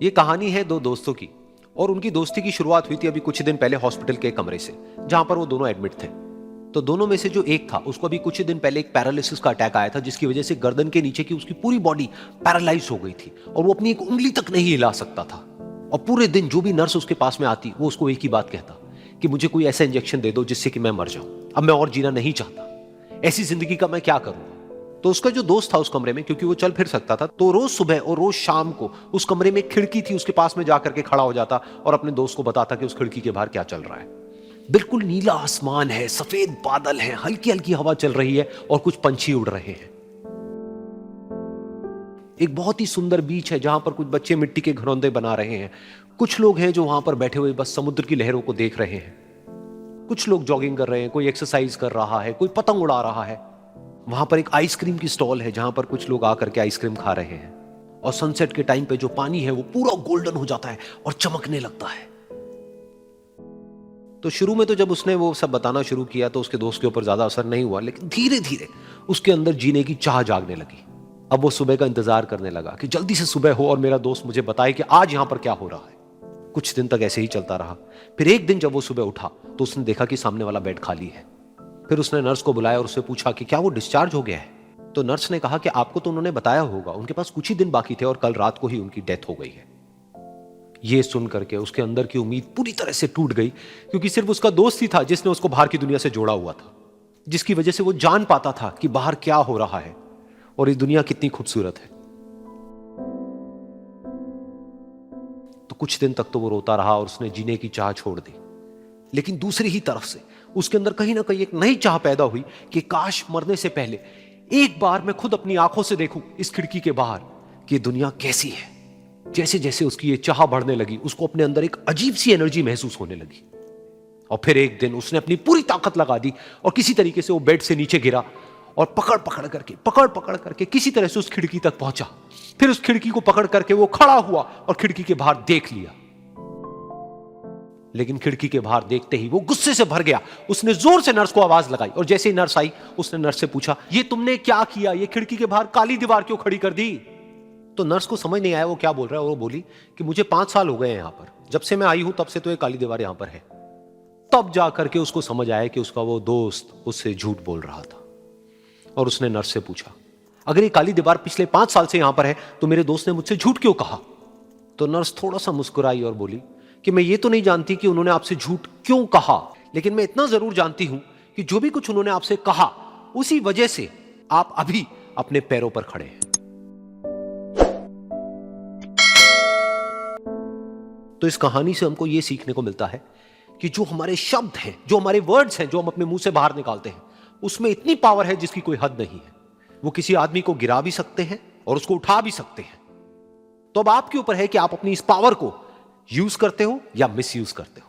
ये कहानी है दो दोस्तों की। और उनकी दोस्ती की शुरुआत हुई थी अभी कुछ दिन पहले हॉस्पिटल के कमरे से, जहां पर वो दोनों एडमिट थे। तो दोनों में से जो एक था, उसको अभी कुछ दिन पहले एक पैरालिसिस का अटैक आया था, जिसकी वजह से गर्दन के नीचे की उसकी पूरी बॉडी पैरालाइज हो गई थी और वो अपनी एक उंगली तक नहीं हिला सकता था। और पूरे दिन जो भी नर्स उसके पास में आती, वो उसको एक ही बात कहता कि मुझे कोई ऐसा इंजेक्शन दे दो जिससे कि मैं मर जाऊं, अब मैं और जीना नहीं चाहता, ऐसी जिंदगी का मैं क्या करूंगा। तो उसका जो दोस्त था उस कमरे में, क्योंकि वो चल फिर सकता था, तो रोज सुबह और रोज शाम को उस कमरे में एक खिड़की थी, उसके पास में जाकर के खड़ा हो जाता और अपने दोस्त को बताता कि उस खिड़की के बाहर क्या चल रहा है। बिल्कुल नीला आसमान है, सफेद बादल है, हल्की हल्की हवा चल रही है और कुछ पंछी उड़ रहे हैं। एक बहुत ही सुंदर बीच है जहां पर कुछ बच्चे मिट्टी के घरौंदे बना रहे हैं। कुछ लोग हैं जो वहां पर बैठे हुए बस समुद्र की लहरों को देख रहे हैं। कुछ लोग जॉगिंग कर रहे हैं, कोई एक्सरसाइज कर रहा है, कोई पतंग उड़ा रहा है। वहां पर एक आइसक्रीम की स्टॉल है जहां पर कुछ लोग आकर के आइसक्रीम खा रहे हैं। और सनसेट के टाइम पे जो पानी है वो पूरा गोल्डन हो जाता है और चमकने लगता है। तो शुरू में तो जब उसने वो सब बताना शुरू किया तो उसके दोस्त के ऊपर ज्यादा असर नहीं हुआ, लेकिन धीरे धीरे उसके अंदर जीने की चाह जागने लगी। अब वो सुबह का इंतजार करने लगा कि जल्दी से सुबह हो और मेरा दोस्त मुझे बताए कि आज यहां पर क्या हो रहा है। कुछ दिन तक ऐसे ही चलता रहा। फिर एक दिन जब वो सुबह उठा तो उसने देखा कि सामने वाला बेड खाली है। फिर उसने नर्स को बुलाया और उससे पूछा कि क्या वो डिस्चार्ज हो गया है। तो नर्स ने कहा कि आपको तो उन्होंने बताया होगा, उनके पास कुछ ही दिन बाकी थे और कल रात को ही उनकी डेथ हो गई है। ये सुन करके उसके अंदर की उम्मीद पूरी तरह से टूट गई, क्योंकि सिर्फ उसका दोस्त ही था जिसने उसको बाहर की दुनिया से जोड़ा हुआ था, जिसकी वजह से वो जान पाता था कि बाहर क्या हो रहा है और ये दुनिया कितनी खूबसूरत है। तो कुछ दिन तक तो वो रोता रहा और उसने जीने की चाह छोड़ दी। लेकिन दूसरी ही तरफ से उसके अंदर कहीं ना कहीं एक नई चाह पैदा हुई कि काश मरने से पहले एक बार मैं खुद अपनी आंखों से देखूं इस खिड़की के बाहर कि ये दुनिया कैसी है। जैसे जैसे उसकी ये चाह बढ़ने लगी, उसको अपने अंदर एक अजीब सी एनर्जी महसूस होने लगी। और फिर एक दिन उसने अपनी पूरी ताकत लगा दी और किसी तरीके से वो बेड से नीचे गिरा और पकड़ पकड़ करके किसी तरह से उस खिड़की तक पहुंचा। फिर उस खिड़की को पकड़ करके वो खड़ा हुआ और खिड़की के बाहर देख लिया। लेकिन खिड़की के बाहर देखते ही वो गुस्से से भर गया। उसने जोर से नर्स को आवाज लगाई और जैसे ही नर्स आई उसने नर्स से पूछा, ये तुमने क्या किया, ये खिड़की के बाहर काली दीवार क्यों खड़ी कर दी। तो नर्स को समझ नहीं आया वो क्या बोल रहा है और वो बोली कि मुझे 5 साल हो गए हैं यहां पर, जब से मैं आई हूं तब से तो ये काली दीवार यहां पर है। तब जाकर के उसको समझ आया कि उसका वो दोस्त उससे झूठ बोल रहा था। और उसने नर्स से पूछा, अगर ये काली दीवार पिछले 5 साल से यहां पर है तो मेरे दोस्त ने मुझसे झूठ क्यों कहा। तो नर्स थोड़ा सा मुस्कुराई और बोली कि मैं ये तो नहीं जानती कि उन्होंने आपसे झूठ क्यों कहा, लेकिन मैं इतना जरूर जानती हूं कि जो भी कुछ उन्होंने आपसे कहा उसी वजह से आप अभी अपने पैरों पर खड़े हैं। तो इस कहानी से हमको यह सीखने को मिलता है कि जो हमारे शब्द हैं, जो हमारे वर्ड्स हैं, जो हम अपने मुंह से बाहर निकालते हैं, उसमें इतनी पावर है जिसकी कोई हद नहीं है। वो किसी आदमी को गिरा भी सकते हैं और उसको उठा भी सकते हैं। तो अब आपके ऊपर है कि आप अपनी इस पावर को यूज करते हो या मिस यूज करते हो।